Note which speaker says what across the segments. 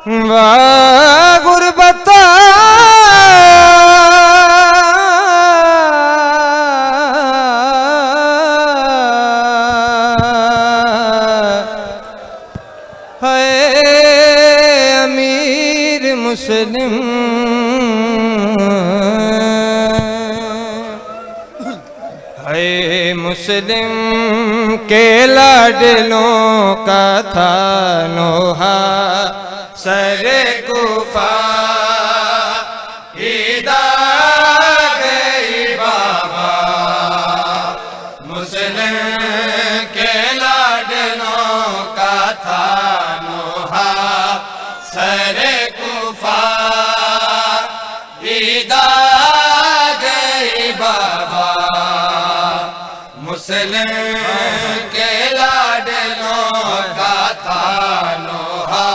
Speaker 1: वाह गुरबता है अमीर मुस्लिम है मुस्लिम के लाडलों का था नोहा सरे कुफा ईदा गई बाबा मुस्लिम के लाडलों का था नोहा सरे कुफा ईदा गई बाबा मुस्लिम के लाडलों का था नोहा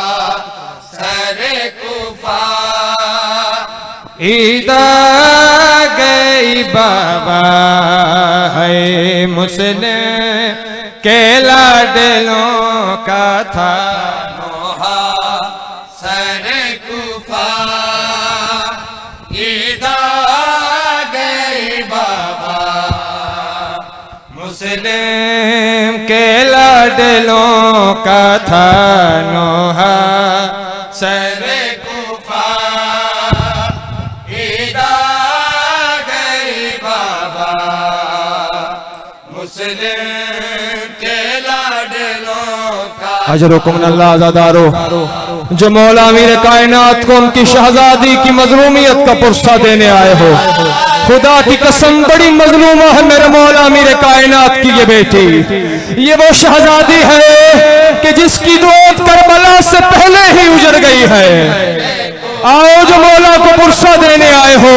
Speaker 1: सरे कुफा ईदा गई बाबा है मुस्लिम के लाडलों का था नोहा सरे कुफा ईदा गई बाबा मुस्लिम के लाडलों का था नोहा सरे कुफा ईदा गई बाबा मुस्लिम के लाडलों का
Speaker 2: अजरुकुम अल्लाह आज़ादारो जो मौला अमीर कायनात को उनकी शहजादी की मजलूमियत का पुरसा देने आए हो। खुदा की कसम बड़ी मजलूमा है मेरे मौला अमीर कायनात की ये बेटी। ये वो शहजादी है कि जिसकी दुआत करबला से पहले ही उजड़ गई है। आओ जो मौला को पुरसा देने आए हो।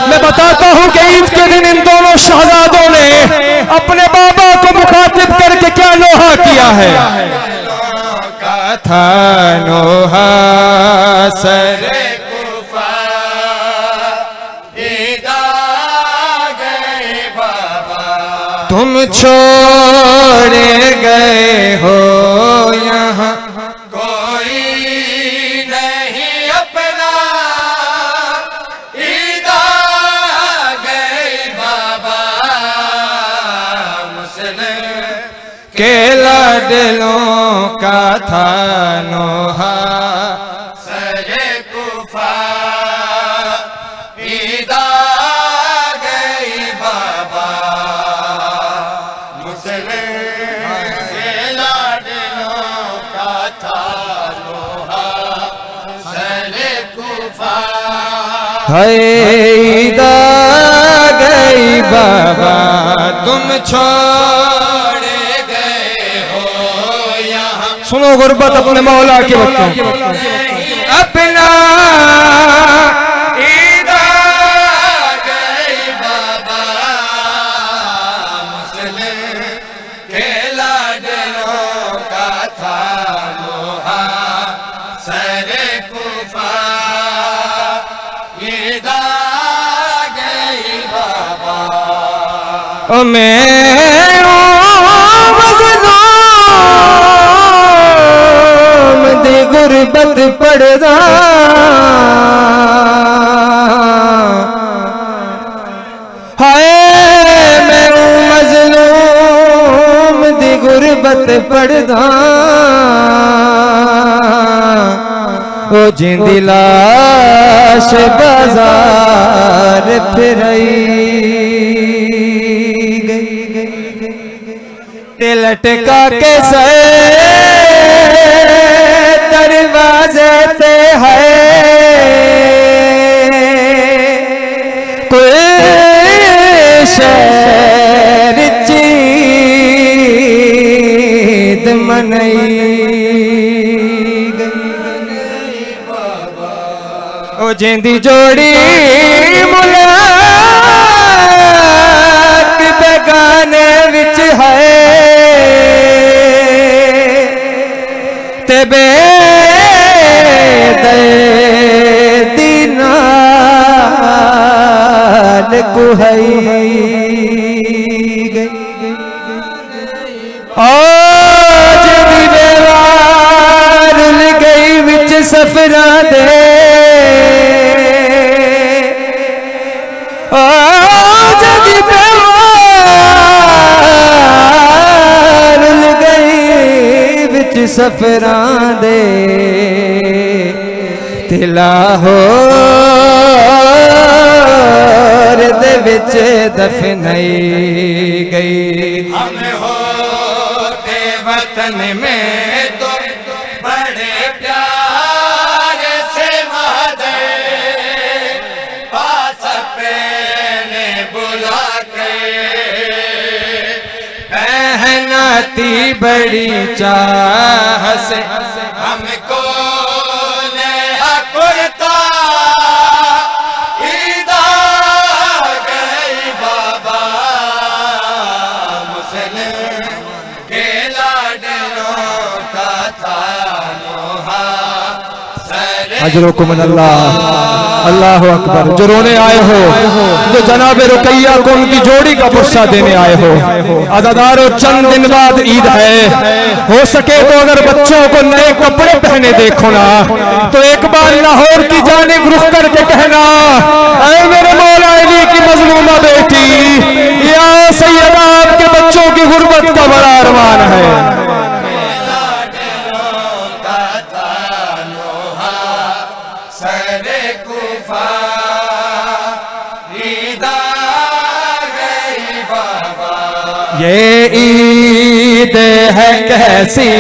Speaker 2: मैं बताता हूँ कि ईद के दिन इन दोनों शहजादों ने अपने बाबा को मुखातिब करके क्या नोहा किया है।
Speaker 1: था नोहा सरे कुफा ईदा गए बाबा तुम छोड़े गए हो यहाँ कोई नहीं अपना ईदा गए बाबा मुस्लिम के लाडलों का था नोहा सरे कुफा ईदा गई बाबा मुस्लिम के लाडलों का था नोहा सरे कुफा है ईदा गई बाबा तुम छोड़े
Speaker 2: सुनो गुर्बत अपने मौला के बच्चों
Speaker 1: अपना ईदा गई बाबा मुस्लिम के लाडलों का था नोहा सरे कुफा ईदा गई बाबा ओ मैं गुरबत पड़दा हाय मैं मजलूम दी गुरबत पड़दा ओ जिंदी लाश बाजार फिरई गई ते लटका के सै दरवाजे ते है कोई शहर चीद मनई ओ जिंदी जोड़ी मुलाक बेगाने विच है ते बे दीनाल कुहई गई आज गई विच सफरा दे जदी प्यार गई विच सफरा दे ते लाहौर दे विच दफनाई गई।
Speaker 3: हम होते वतन में तो बड़े प्यार से वादे पास अपने बुला के
Speaker 1: पहनाती बड़ी चाह से
Speaker 3: हमको नया कुर्ता ईदा गई बाबा मुस्लिम के लाडलों का था नोहा सरे
Speaker 2: अजरुकुम अल्लाह अल्लाह अकबर। जो रोने आए हो, जो जनाब रुकैया को उनकी जोड़ी का पुरसा देने आए हो, अज़ादारों चंद दिन बाद ईद है। हो सके तो अगर बच्चों को नए कपड़े पहने देखो ना तो एक बार लाहौर की जानिब रुख करके कहना, ऐ मेरे मौला अली की मजलूमा बेटी, या सैयदा आपके बच्चों की गुर्बत का बड़ा अरमान है।
Speaker 1: ये ईद है कैसी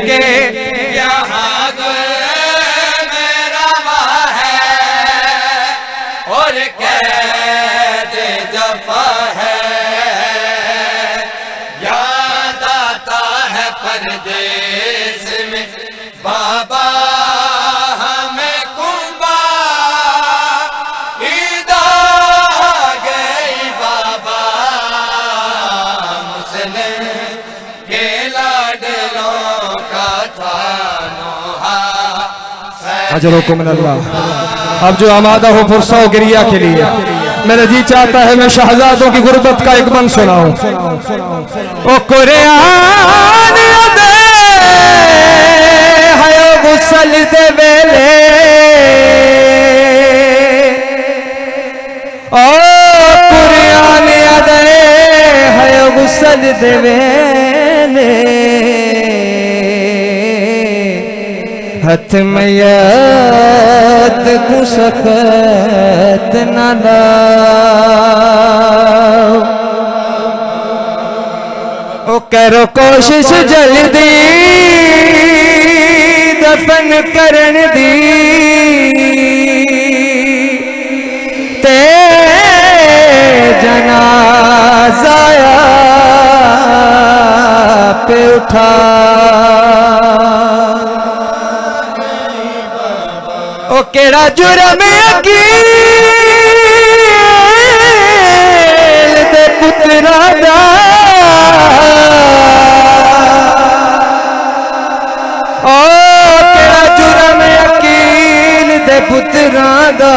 Speaker 1: के
Speaker 3: यहाँ मेरा माँ है और कैद जफा है। याद आता है परदेस में बाबा हमें कुंबा ईद आ गई बाबा मुस्लिम के लाडलों का था नोहा
Speaker 2: अजरुकुम अल्लाह। अब जो आमादा हो फुरसा हो गिरिया के लिए, मेरा जी चाहता है मैं शहजादों की गुर्बत का एक बंद सुनाऊं।
Speaker 1: ओ कुरान दे है गुसल दे वेले ओ कुरान दे है गुसल दे वेले हथ मयत को सखत न लाओ। ओ करो कोशिश जल्दी दफन करन दी ते जनाजा पे उठा। ओ केड़ा जुर्म अकील दे पुत्रा दा ओ केड़ा जुर्म अकील दे पुत्रा दा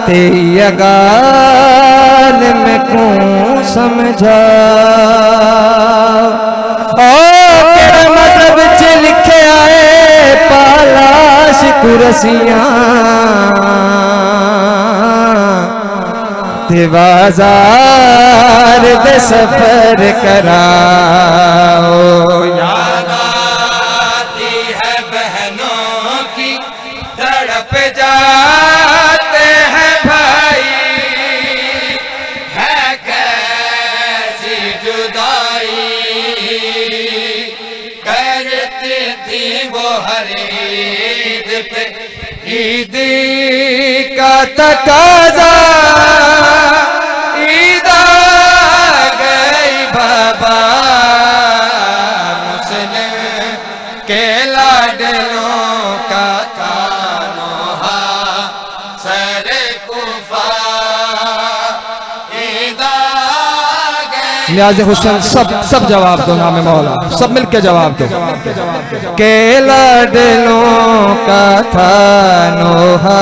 Speaker 1: तेरी अगाल में को समझा। ओ केड़ा मतलब च लिखे आए पालाश कुरसियां ते बाजार दे सफर कराओ।
Speaker 3: याद आती है बहनों की तड़प जाते हैं भाई है कैसी जुदाई करती थी वो हर ईद पे ईद
Speaker 1: का तकाजा ईद आ गई बाबा मुस्लिम के लाडलों का था नोहा सरे कुफा ईद आ गई।
Speaker 2: नियाज़ हुसैन सब जवाब दो नाम मौला, सब मिलके जवाब दो।
Speaker 1: के लाडलों का था नोहा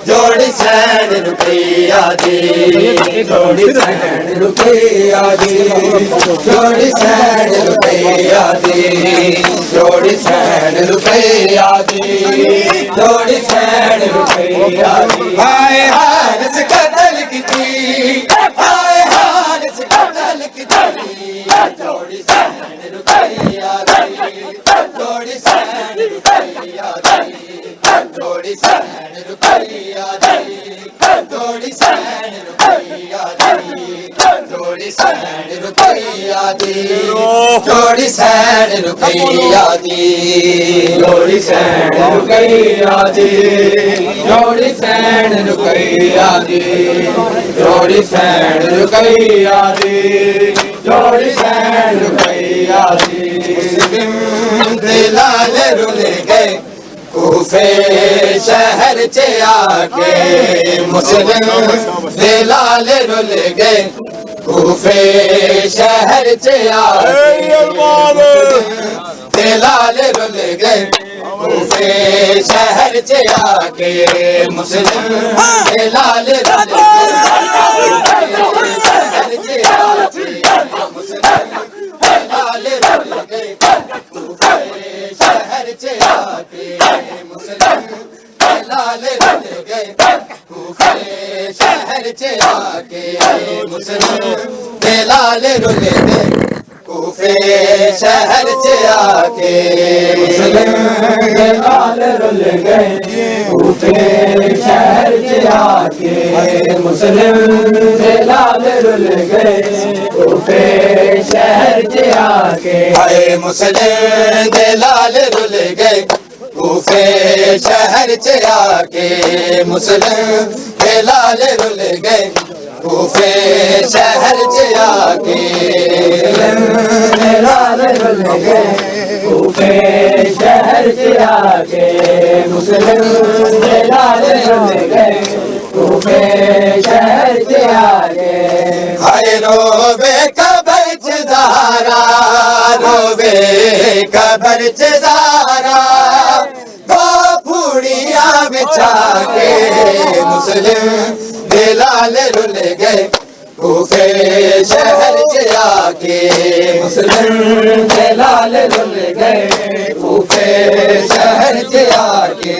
Speaker 3: जोड़ी सैन रुपया दी जोड़ी सैन रुपया दी जोड़ी सैन रुपया दी जोड़ी सैन रुपया दी जोड़ी सैन रुपया दी हाय हाल से कतल की थी हाय हाल से कतल की थी जोड़ी सैन रुपया दी जोड़ी सैन रुपया दी जोड़ी सैन रुपया दी जोड़ी सैन रुपया दी जोड़ी सैन रुपया दी जोड़ी सैन रुपया दी जोड़ी सैन रुपया दी जोड़ी सैन रुपया दी जोड़ी सैन रुपया दी जोड़ी सैन रुपया दी दिलाल रुल गए कूफे शहर चे आके मुस्लिम दिलाल रुल गए कूफे शहर चे आके दिलाल रुल गए कूफे शहर चे आके मुस्लिम दिलाल रुल गए शहर चे आके मुस्लिम दिलाल रुल गए कूफे शहर चे आके मुस्लिम लाल रुल गए कूफे शहर चे आके मुस्लिम लाल रुल गए कूफे शहर चे आके मुस्लिम लाल रुल गए कूफे शहर चे आके मुस्लिम लाल रुल गए कूफे शहर चे आके हाय मुस्लिम लाल रुल गए कूफे शहर चे आके मुस्लिम लाल रुल गए कूफे शहर चे आके लाल रुल गए कूफे शहर चे आके मुस्लिम लाल रुल गए कूफे शहर चे आके हाय रोवे कबर चे ज़हरा रोवे कबर चे ज़हरा फूड़िया बिछा के मुस्लिम दिलाल रुल गए कूफे शहर चे आके मुस्लिम दिलाल रुल गए कूफे शहर चे आके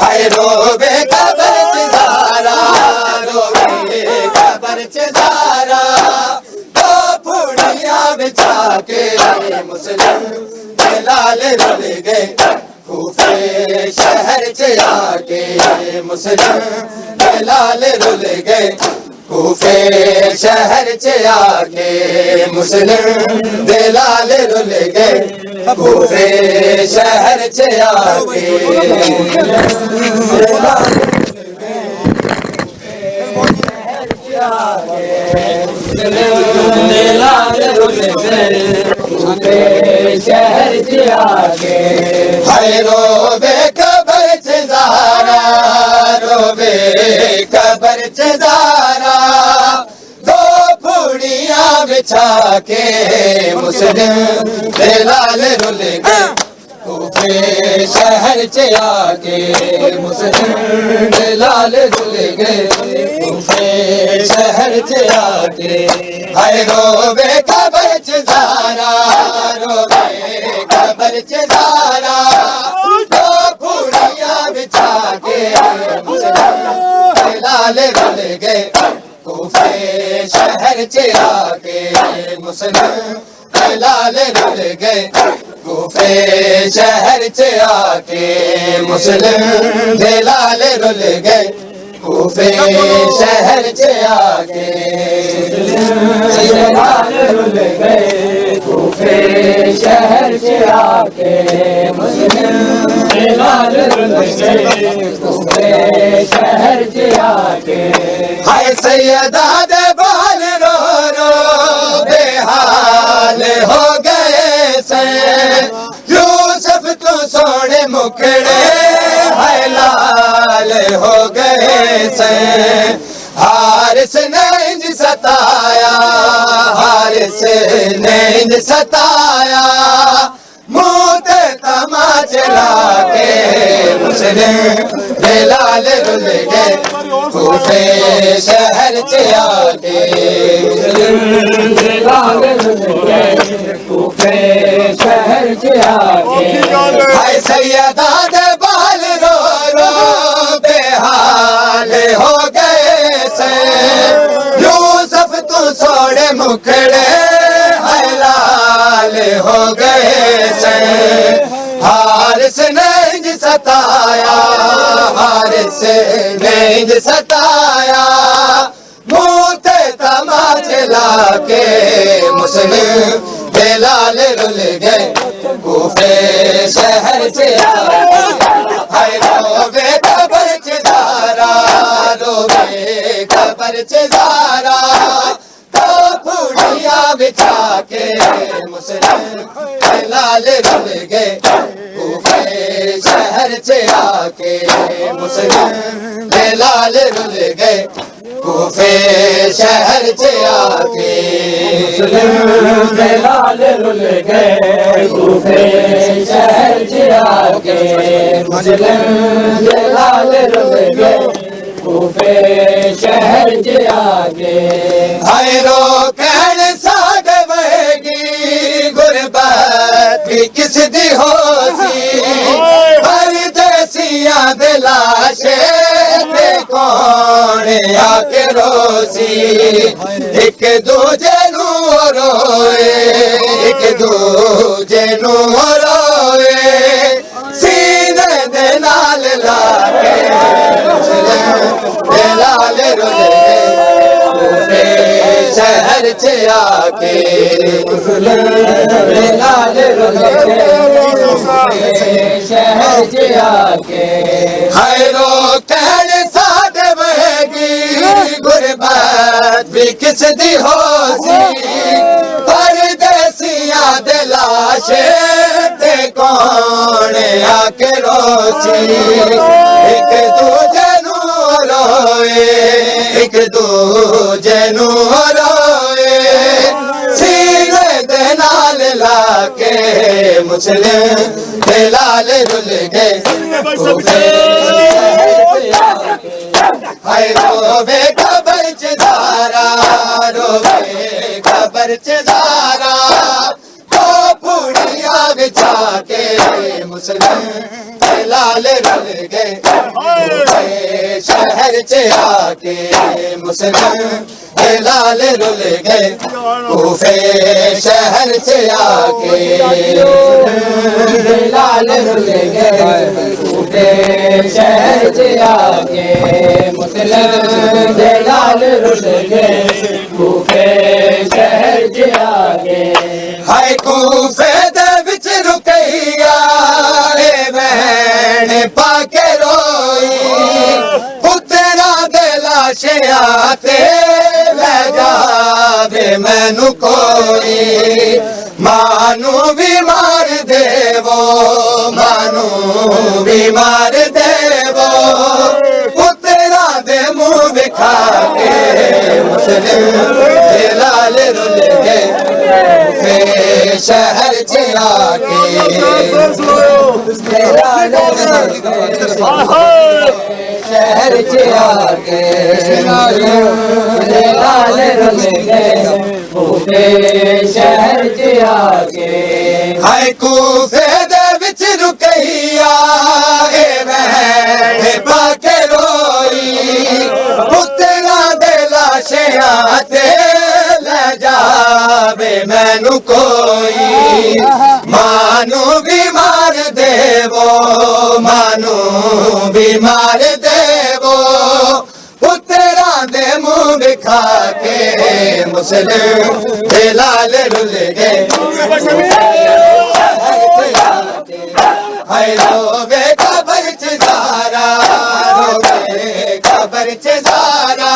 Speaker 3: हाय रोवे कबर चे ज़हरा रोवे कबर चे ज़हरा फूड़िया बिछा के मुस्लिम दिलाल रुल गए कूफे शहर चे आके मुस्लिम लाल रुल गए कूफे शहर चे आके मुस्लिम लाल रुल गए कूफे शहर चे आके शहर चे आके हाय रोवे कबर चे ज़हरा रोवे कबर चे ज़हरा दो फूड़िया बिछा के मुस्लिम लाल रुल गए कूफे शहर चे आके मुस्लिम लाल रुल गए कूफे शहर चे आके हाय रोवे कबर चे ज़हरा रोवे कबर चे ज़हरा दो फूड़िया बिछा के मुस्लिम लाल रुल गए कूफे शहर चे आके मुस्लिम लाल रुल गए कूफे शहर चे आके मुस्लिम लाल रुल गए कूफे शहर चे आके लाल रुल गए कूफे शहर चे आके मुस्लिम लाल रुल गए कूफे शहर चे आके हाय सैयदा दे बाल रो रो बेहाल हो गए से यूसुफ तो सोने मुखड़े हाय लाल हो गए से हारिस ने इंज सताया हारिस ने इंज सताया मुँह ते तमाचे लाके
Speaker 1: मुस्लिम दे लाल रुल गए कूफे शहर च आके मुस्लिम
Speaker 3: दे लाल रुल गए कूफे शहर च आके
Speaker 1: हाय सैयदा दे बाल रो रो बेहाल हो गए से यूसुफ तू सोड़े मुखड़े हाय लाल हो गए से हारिस ने इंज सताया हारिस ने इंज सताया मुँह ते तमाचे लाके मुस्लिम दे लाल रुल गए कूफे शहर च हाय रोवे कबर च दारा रोवे कबर च दारा तो फूड़िया बिछा के मुस्लिम दे लाल रुल गए कूफे शहर च आके मुस्लिम दे लाल रुल गए कूफे शहर च आके
Speaker 3: मुस्लिम दे लाल रुल गए कूफे शहर च आके मुस्लिम दे लाल रुल गए कूफे शहर च आके
Speaker 1: हाय रो कहण साग वहेगी गुरबत भी किस दी होसी परदेसियां दे लाशे ते कौन आके रोसी एक दूजे नू रोए एक दूजे नू रोए सीने दे नाल लाके मुस्लिम दे लाल रुल गए कूफे शहर च आके
Speaker 3: मुस्लिम दे लाल रुल गए कूफे शहर च आके
Speaker 1: हाय रो कहण साध वहेगी गुरबत भी किस दी होसी परदेसियां दे लाशे ते कौन आके रोसी एक दूजे नू रोए एक दूजे नू रोए सीने दे नाल लाके मुस्लिम दे लाल रुल गए कूफे हाय रोवे कबर च दारा रोवे कबर च दारा तो फूड़िया बिछा के मुस्लिम दे लाल रुल गए कूफे शहर च आके मुस्लिम दे लाल रुल गए कूफे शहर च आके
Speaker 3: दे लाल रुल गए कूफे शहर च आके मुस्लिम दे लाल रुल गए कूफे शहर च आके
Speaker 1: हाय कूफे दे विच रुकैया ए बहन पाके रोई पुत्रा दे लाशे आते ले जावे मैनू कोई मानू भी मार देवो मानू भी मार देवो पुत्रा दे मुंह विखा के मुस्लिम दे लाल रुल गए कूफे शहर च आके
Speaker 3: दे लाल रुल गए शहर च आके दे लाल रुल गए कूफे शहर च आके
Speaker 1: हाय कूफे दे विच रुकैया ए बहन पाके रोई पुत्रा दे लाशे आते ले जावे मैनू कोई मानू भी मार देवो मानू भी मार देवो पुत्रा दे मुंह विखा के मुस्लिम दे लाल रुल गए हाय रोवे कबर च दारा रोवे कबर च दारा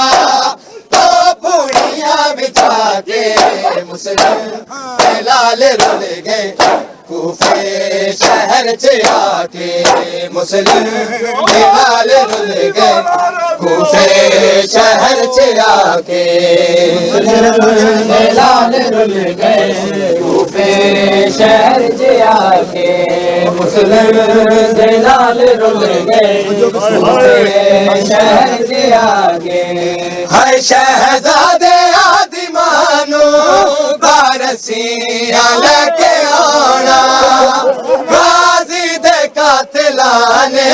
Speaker 1: तो फूड़िया बिछा के मुस्लिम दे लाल रुल गए कूफे शहर च आके मुस्लिम लाल रुल गए कूफे शहर च आके
Speaker 3: लाल रुल गए कूफे शहर च आके मुस्लिम लाल रुल गए कूफे शहर च आके
Speaker 1: हर शहजादे आदिमानो बारसियां लेके आना गाजी दे कातिलां ने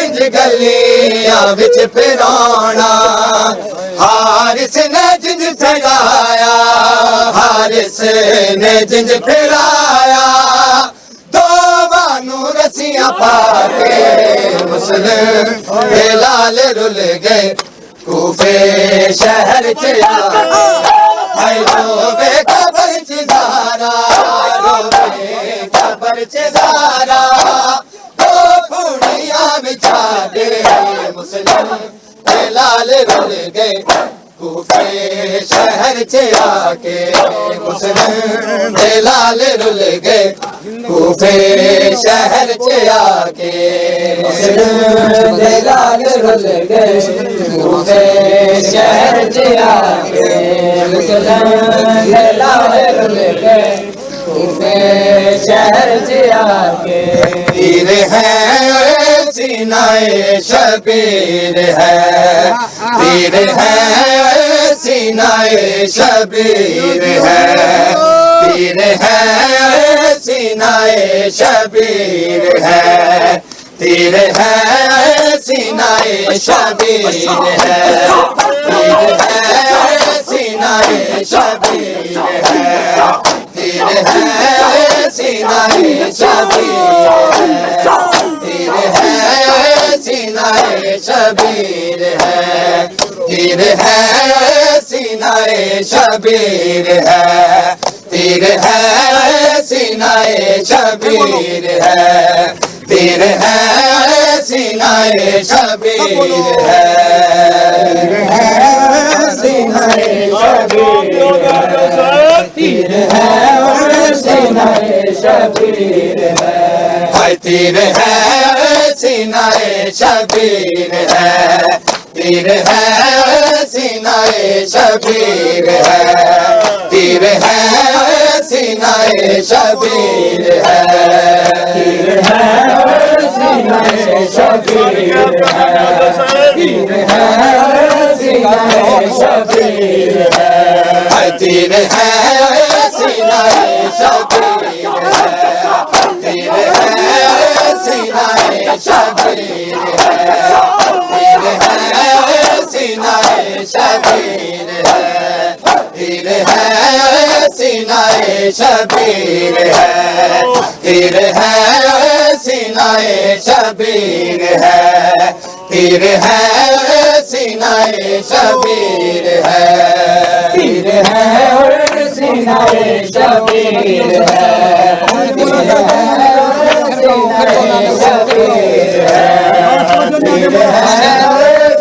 Speaker 1: इंज गलियां विच फिराना हारिस ने जिंज फिराया हारिस ने जिंज फिराया दो बानू रस्सियां पाके मुस्लिम लाल रुल गए कूफे शहर च आए रोवे खबर च ज़ारा रोवे खबर च ज़ारा दो पुड़ियां बिछा दे मुस्लिम लाल रुल गए कूफे शहर च आके मुस्लिम लाल रुल गए कूफे शहर च आके
Speaker 3: मुस्लिम लाल रुल गए कूफे शहर च आके मुस्लिम लाल रुल गए कूफे शहर च आके
Speaker 1: तीर है सीनाए शबीर है तीर है सीनाए शबीर है तीर है सीनाए शबीर है तीर है सीनाए शबीर है तीर है सीनाए शबीर है तीर है सीनाए शबीर है तीर है सीनाए शबीर है तीर है सीनाए शबीर है तीर है सीनाए शबीर है तीर है सीनाए शबीर है
Speaker 3: सीनाए शबीर तीर है सीनाए शबीर है
Speaker 1: हाय तीर है सीनाए शबीर है तीर है सीनाए शबीर है तीर है सीनाए शबीर है
Speaker 3: तीर है सीनाए शबीर है तीर है सीनाए शबीर है
Speaker 1: हाय तीर है सीनाए शबीर है तीर है सीनाए शबीर है तीर है सीनाए शबीर है तीर है सीनाए शबीर है तीर है सीनाए शबीर है तीर है सीनाए शबीर है
Speaker 3: तीर है सीनाए शबीर है तीर है सीनाए शबीर है तीर है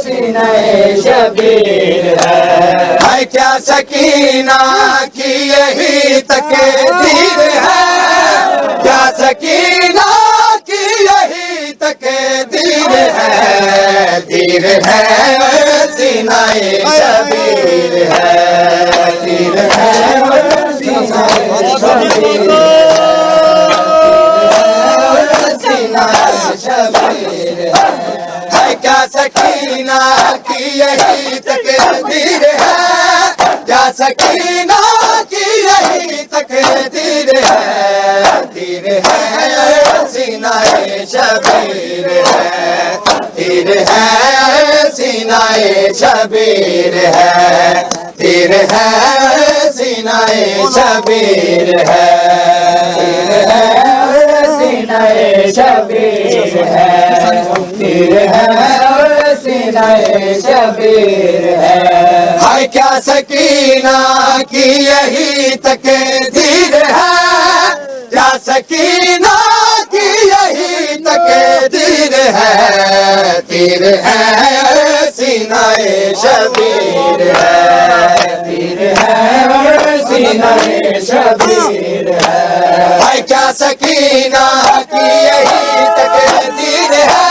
Speaker 3: सीनाए शबीर है
Speaker 1: हाय क्या सकीना की यही तकदीर है क्या सकीना की यही तकदीर है तीर है सीनाए शबीर है तीर है सीनाए शबीर सीनाए शबीर है क्या सकीना की यही तकदीर है क्या सकीना की यही तकदीर है तीर है सीनाए शबीर है तीर है सीनाए शबीर है तीर है सीनाए शबीर है
Speaker 3: सीनाए शबीर है तीर है सीनाए शबीर है
Speaker 1: हाय क्या सकीना की यही तकदीर है क्या सकीना की यही तकदीर है तीर है सीनाए शबीर है,
Speaker 3: तीर है और सीनाए शबीर है।
Speaker 1: है क्या सकीना की यही तकदीर है,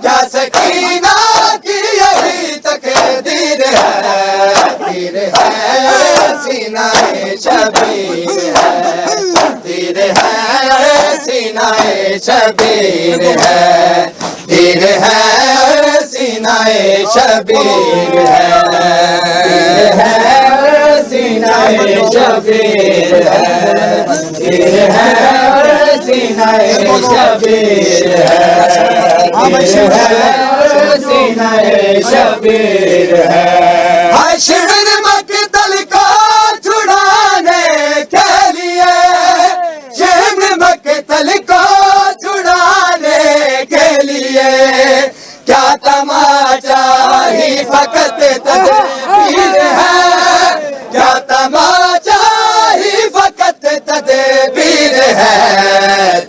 Speaker 1: क्या सकीना की यही तकदीर है, तीर है सीनाए शबीर है, तीर है सीनाए शबीर है, तीर है सीनाए शबीर है,
Speaker 3: तीर है और सीनाए शबीर है, तीर है और सीनाए शबीर है, तीर है और सीनाए शबीर है।
Speaker 1: शिविर मकतल को छुड़ाने के लिए, शिविर मकतल को छुड़ाने के लिए, क्या तमाचा ही फकत तदबीर है, क्या तमाचा ही फकत तदबीर है,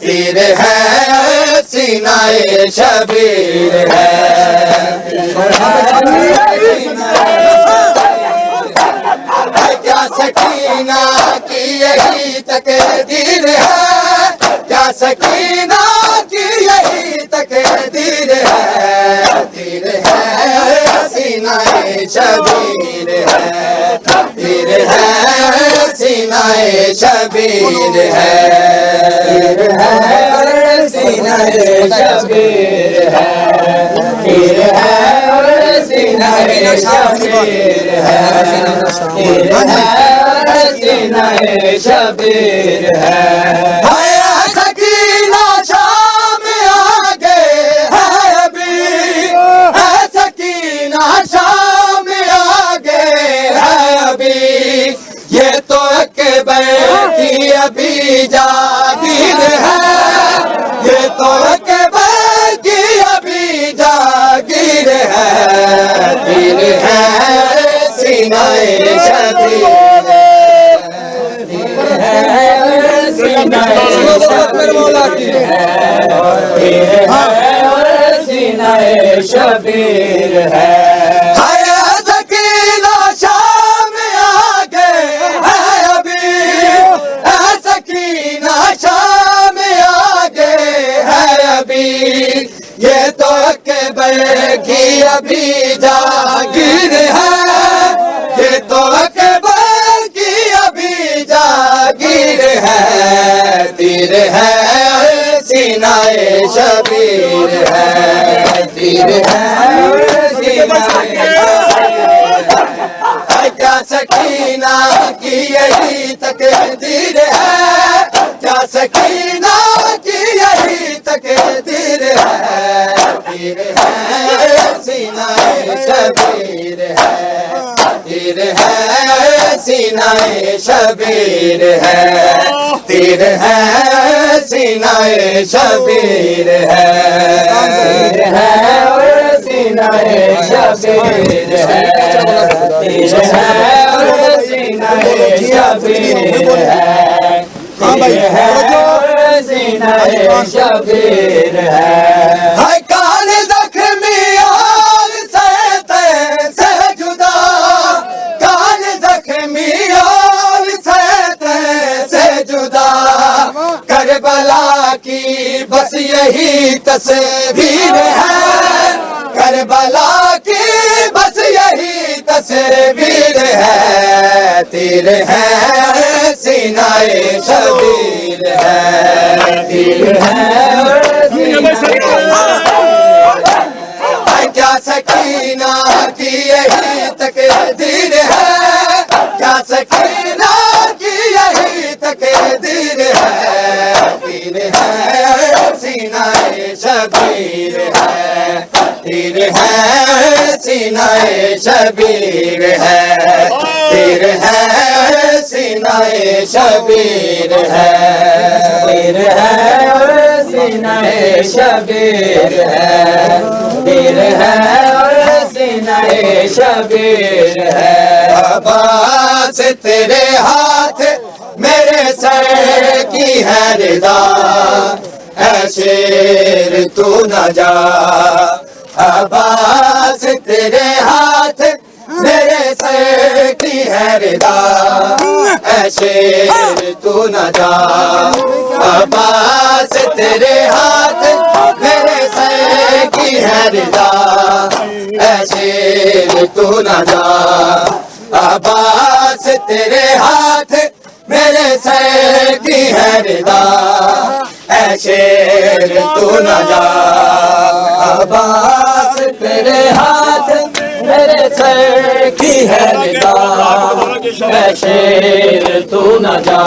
Speaker 1: तीर है सीनाए शबीर है, क्या सकीना की यही तकदीर है, क्या सकीना की यही तकदीर है, तीर है सीनाए शबीर है, तीर है सीनाए शबीर है,
Speaker 3: तीर है और सीनाए शबीर है, तीर है और सीनाए शबीर है, तीर है और सीनाए शबीर है।
Speaker 1: सकीना शाम आगे है अभी, है सकीना शाम आगे है अभी, ये तो अकबर की अभी जागीर है, ये तो अकबर की अभी जागीर है, तीर है सीनाए शबीर है, तीर है सीनाए शबीर है, तीर है और सीनाए शबीर है। सकीना शाम आगे है अभी, सकीना शाम आगे है अभी, ये तो अकबर की अभी जागीर है, ये तो अकबर की अभी जागीर है, तीर है सीनाए शबीर है, तीर है सीनाए क्या सकीना की यही तकदीर है, क्या सकीना की यही तकदीर है, तीर है सीनाए शबीर है, तीर है सीनाए शबीर है, तीर है सीनाए शबीर है,
Speaker 3: तीर है और सीनाए शबीर है, तीर है और सीनाए शबीर है, तीर है और सीनाए शबीर है।
Speaker 1: कान जख्मी और सहते से जुदा, कान जख्मी और सहते से जुदा, करबला की बस यही तस्वीर है, करबला की बस यही तस्वीर है, तीर है सीनाए शबीर है, तीर है क्या सकीना की यही तकदीर है, क्या सकीना की यही तकदीर है, तीर है सीनाए शबीर है, तीर है सीनाए शबीर है, तीर है सीनाए शबीर है,
Speaker 3: तीर है और सीनाए शबीर है, तीर है और सीनाए शबीर है।
Speaker 1: अब्बास तेरे हाथ मेरे सर की है रिदा, ऐ शेर तू न जा, अब्बास तेरे मेरे सर की है रिदा, ऐ शेर तू न जा, अब्बास तेरे हाथ मेरे सर की है रिदा, ऐ शेर तू न जा, अब्बास तेरे हाथ मेरे सर की है रिदा, ऐ शेर तू न जा, अब्बास तेरे हाथ मेरे सर की है रिदा, ऐ शेर तू न जा,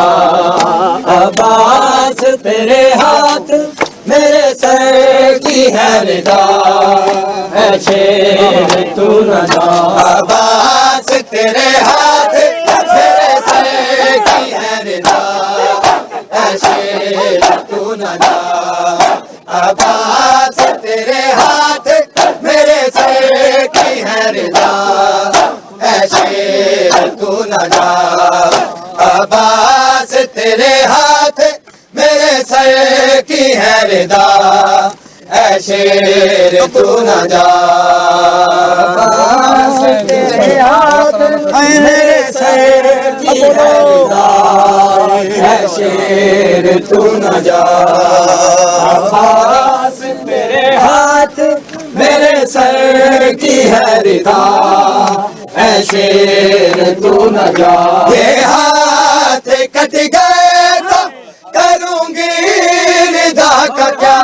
Speaker 1: अब्बास तेरे हाथ मेरे सर की है रिदा, ऐ शेर तू न जा, अब्बास तेरे हाथ मेरे सर की है रिदा, ऐ शेर तू न जा, अब्बास तेरे हाथ मेरे सर की है रिदा, ऐ शेर तू न जा, अब्बास तेरे हाथ मेरे सर की है रिदा, ऐ शेर तू न जा, अब्बास तेरे हाथ मेरे सर की है रिदा, ऐ शेर तू न जा, अब्बास तेरे हाथ मेरे सर की है रिदा, ऐ शेर तू न जा, ये हाथ कट गए तो करूंगी रिदा का क्या,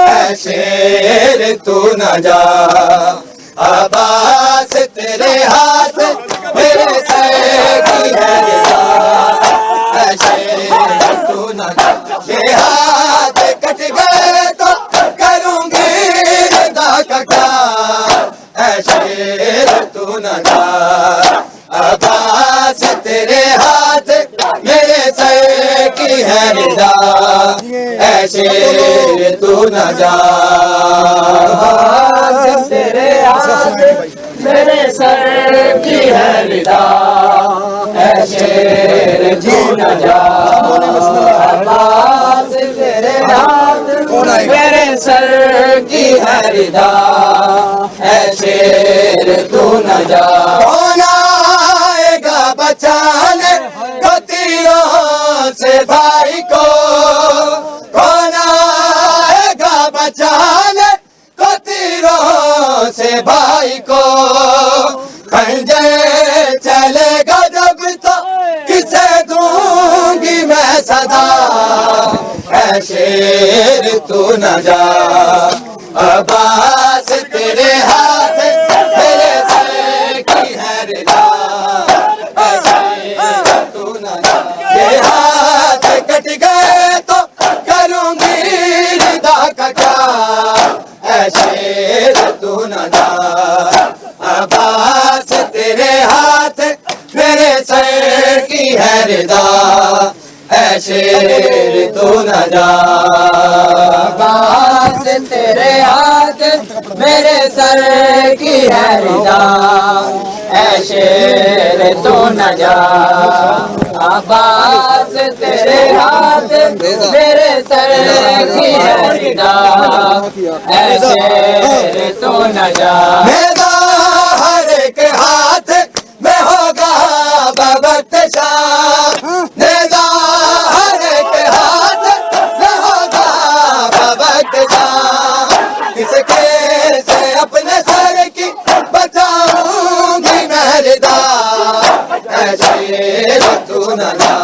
Speaker 1: ऐ शेर तू न जा, अब्बास तेरे हाथ मेरे सर की है रिदा, ऐ शेर तू न जा, ये हाथ कट गए तो करूंगी रिदा का क्या, ऐ शेर तू न जा, अब्बास तेरे हाथ मेरे सर की है रिदा, ऐ शेर तू न जा, अब्बास तेरे हाथ मेरे सर की है रिदा, ऐ शेर तू न जा, अब्बास तेरे हाथ मेरे सर की है रिदा, ऐ शेर तू न जा, कौन आएगा बचाने को तीरों से भाई को, कौन आएगा बचाने को तीरों से भाई को, खंजर चलेगा जब तो किसे दूंगी मैं सदा, ऐ शेर तू न जा, अब्बास तेरे हाथ मेरे सर की है रिदा, ऐ शेर तू न जा, ये हाथ कट गए तो करूंगी रिदा का क्या, ऐ शेर तू न जा, अब्बास तेरे हाथ मेरे सर की है रिदा, ऐ शेर तू न जा, अब्बास तेरे हाथ मेरे सर की है रिदा, ऐ शेर तू न जा, अब्बास तेरे हाथ मेरे सर की है रिदा, ऐ शेर तू न जा, मेरा हर एक हाथ में होगा बवक्त शाह, मेरा हर एक हाथ में होगा बवक्त शाह, किसके से अपने सर की बचाऊंगी मैं रिदा, ऐ शेर तू न जा,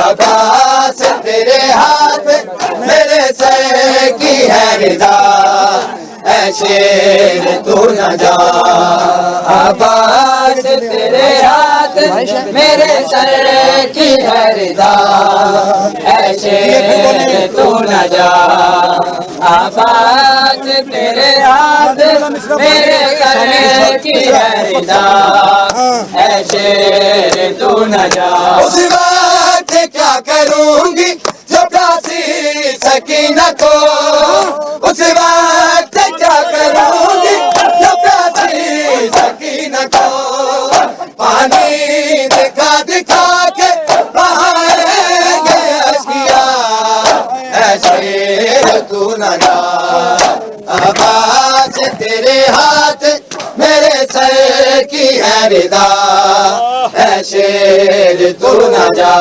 Speaker 1: अब्बास तेरे हाथ मेरे सर की है रिदा, ऐ शेर तू न जा, अब्बास तेरे हाथ मेरे सर की है रिदा, ऐ शेर तू न जा, अब्बास तेरे हाथ मेरे सर की है रिदा, ऐ शेर तू न जा, उस वक्त क्या करूंगी जो प्यासी सकीना को, उस वक्त क्या करूंगी जो प्यासी सकीना को, पानी दिखा दिखा के बहाएंगे अश्किया, ऐ शेर तू न जा, अब्बास तेरे हाथ मेरे सर की है रिदा, ऐ शेर तू न जा।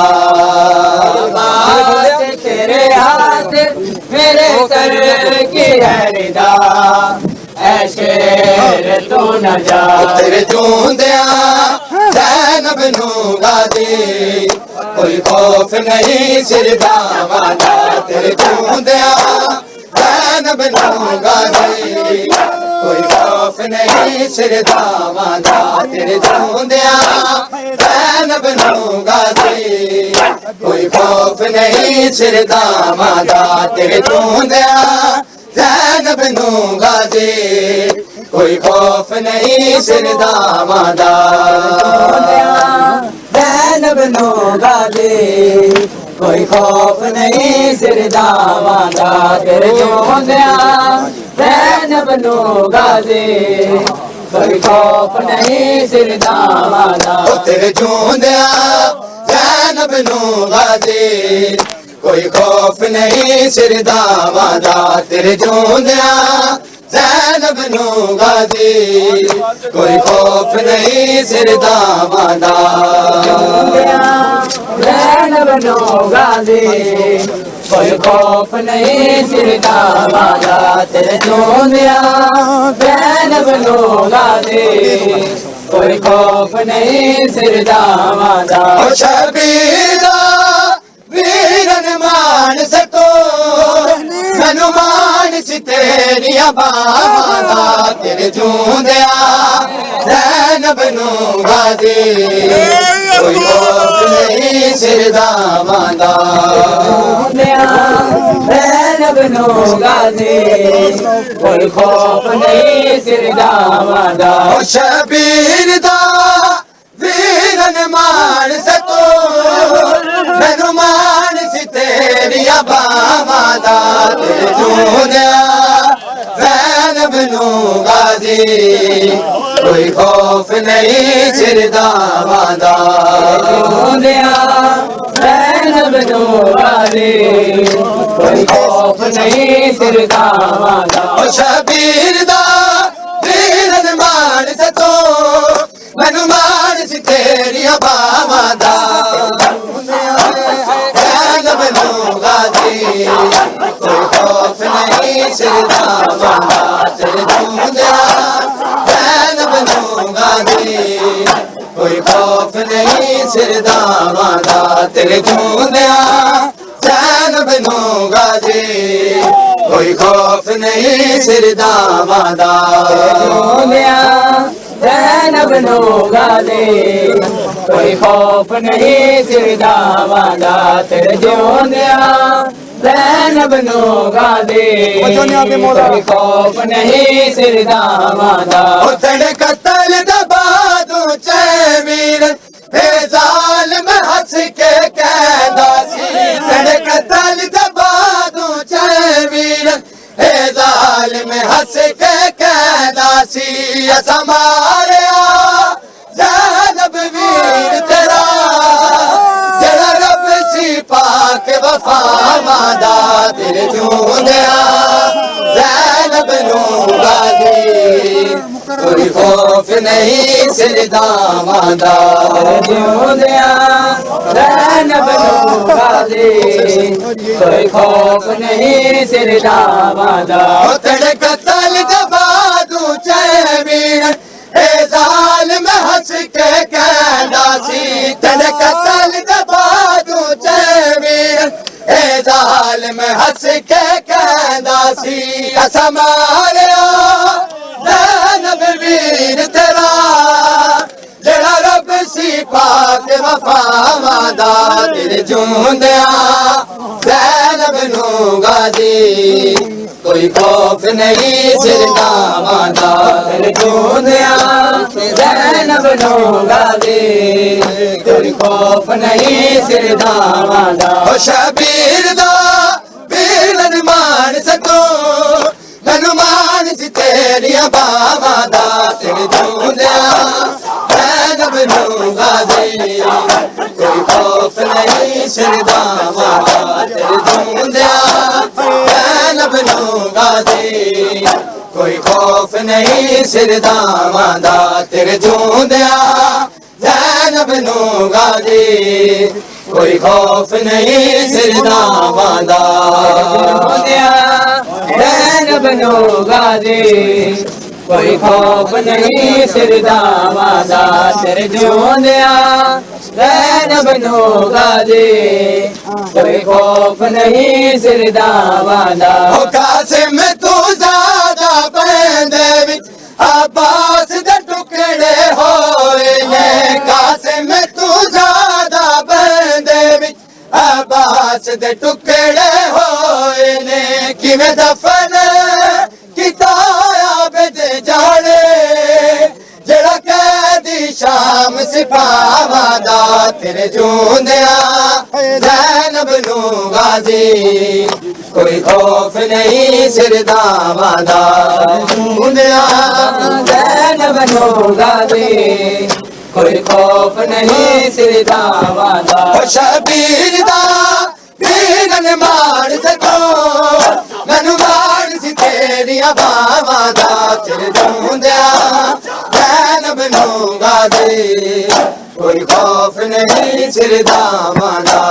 Speaker 3: अब्बास तेरे हाथ मेरे सर की है रिदा, ऐ शेर तू न जा।
Speaker 1: तेरे चूंदिया ज़ैनब नू गाजी, कोई खौफ नहीं सिर दावादा। तेरे चूंदिया ज़ैनब नू गाजी, कोई खौफ नहीं सिर दावादा। तेरे चूंदिया ज़ैनब नू गाजी, कोई खौफ नहीं सिर दावादा। तेरे चूंदिया ज़ैनब नू गाजी, कोई खौफ नहीं सिर दामादा।
Speaker 3: ज़ैनब नू गाजी, कोई खौफ नहीं सिर दामादा। तेरे चूंदिया ज़ैनब नू गाजी, कोई खौफ नहीं सिर दामादा।
Speaker 1: तेरे चूंदिया ज़ैनब नू गाजी, कोई खौफ नहीं सिर दामादा। तेरे चूंदिया ज़ैनब नू गाजी, कोई खौफ नहीं सिर दामादा।
Speaker 3: ज़ैनब नू गाजी, कोई खौफ नहीं सिर दामादा। तेरे चूंदिया ज़ैनब नू गाजी, कोई खौफ नहीं सिर दामादा।
Speaker 1: शबीरा वीरन मान सको, मैनू मान सी तेरिया बावादा। तेरे चूंदिया ज़ैनब नू गाजी, कोई खौफ नहीं सिर दामादा।
Speaker 3: ज़ैनब नू गाजी, कोई खौफ नहीं सिर दामादा।
Speaker 1: शबीर दा वीरन मान सको, मैनू मान सी तेरिया बावादा। तेरे चूंदिया ज़ैनब नू गाजी, कोई खौफ नहीं सिर दामादा।
Speaker 3: चूंदिया ज़ैनब नू गाजी, कोई खौफ नहीं सिर दामादा।
Speaker 1: शबीर दा वीरन मान सको, मैनू मान सी तेरिया बावादा। ज़ैनब नू गाजी, कोई खौफ नहीं सिर दामादा। तेरे चूंदिया ज़ैनब नू गाजी, कोई खौफ नहीं सिर दामादा। तेरे चूंदिया ज़ैनब नू गाजी, कोई खौफ नहीं सिर दामादा।
Speaker 3: चूंदिया ज़ैनब नू गाजी, कोई खौफ नहीं सिर दामादा। तेरे चूंदिया ज़ैनब नू गाजी, कोई खौफ नहीं सिर दामादा।
Speaker 1: तेरे कत्ल दबादू चमीर ज़ालिम हंस के कहदा सी। तेरे कत्ल दबादू चमीर ज़ालिम हंस के कहदा सी। असा मारिया ज़ैनब वीर तेरा, जेड़ा रब सी पाक वफा वादा। तेरे चूंदिया ज़ैनब नू गाजी, कोई खौफ नहीं सिर दामादा।
Speaker 3: चूंदिया ज़ैनब नू गाजी, कोई खौफ नहीं सिर दामादा।
Speaker 1: तेरे कत्ल दबादू चमीर ज़ालिम हंस के कहदा सी। तेरे कत्ल दबादू चमीर ज़ालिम हंस के कहदा सी। असा मारिया ज़ैनब वीर तेरा, जेड़ा रब सी पाक वफा वादा। तेरे चूंदिया ज़ैनब नू गाजी, कोई खौफ नहीं सिर दामादा।
Speaker 3: तेरे चूंदिया ज़ैनब नू गाजी, कोई खौफ नहीं सिर दामादा।
Speaker 1: शबीर दा वीरन मान सको, मैनू मान सी तेरिया बावादा। तेरे चूंदिया ज़ैनब नू गाजी, कोई खौफ नहीं सिर दामादा। तेरे चूंदिया ज़ैनब नू गाजी, कोई खौफ नहीं सिरदावां दा तेरे जोंदिया ज़ैनब नू गाजी कोई खौफ नहीं सिरदावां दा
Speaker 3: ज़ैनब नू गाजी कोई खौफ नहीं सिरदावां दा तेरे जोंदिया ज़ैनब नू गाजी कोई खौफ नहीं सिरदावां दा
Speaker 1: कासिम तू ज़्यादा पैंदे विच अब्बास दे टुकड़े होए ने कासिम तू ज़्यादा पैंदे विच अब्बास दे टुकड़े होए ने किवें दफन किताया बेदे जाने जड़ा कैदी शाम सिपावा दा तेरे जोंदिया ज़ैनब नू गाजी कोई खौफ नहीं सिरदावां दा जोंदिया
Speaker 3: ज़ैनब नू गाजी कोई खौफ नहीं सिरदावां दा
Speaker 1: शबीर दा पीरन मार सको मैनू मार सी तेरिया बावां दा तेरे जोंदिया ज़ैनब नू गाजी कोई खौफ नहीं सिरदावां दा